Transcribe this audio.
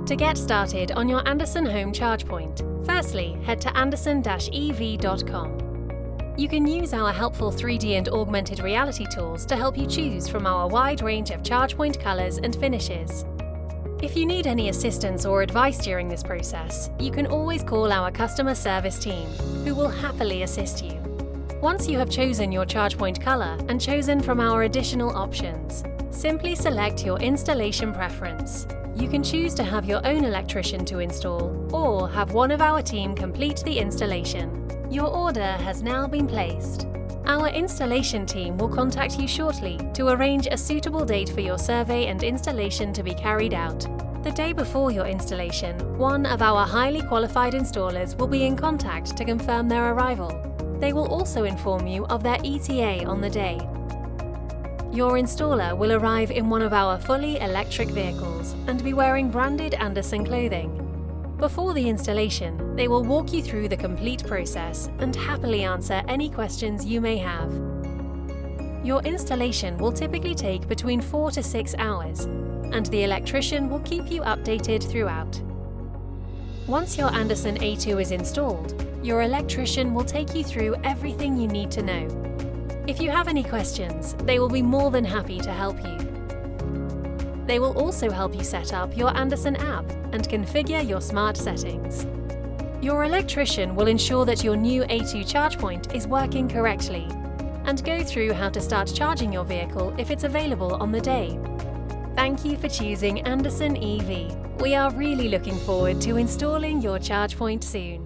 To get started on your Andersen home charge point, firstly head to andersen-ev.com. You can use our helpful 3D and augmented reality tools to help you choose from our wide range of charge point colours and finishes. If you need any assistance or advice during this process, you can always call our customer service team, who will happily assist you. Once you have chosen your charge point colour and chosen from our additional options, simply select your installation preference. You can choose to have your own electrician to install or have one of our team complete the installation. Your order has now been placed. Our installation team will contact you shortly to arrange a suitable date for your survey and installation to be carried out. The day before your installation, one of our highly qualified installers will be in contact to confirm their arrival. They will also inform you of their ETA on the day. Your installer will arrive in one of our fully electric vehicles and be wearing branded Andersen clothing. Before the installation, they will walk you through the complete process and happily answer any questions you may have. Your installation will typically take between 4 to 6 hours, and the electrician will keep you updated throughout. Once your Andersen A2 is installed, your electrician will take you through everything you need to know. If you have any questions, they will be more than happy to help you. They will also help you set up your Andersen app and configure your smart settings. Your electrician will ensure that your new A2 charge point is working correctly and go through how to start charging your vehicle if it's available on the day. Thank you for choosing Andersen EV. We are really looking forward to installing your charge point soon.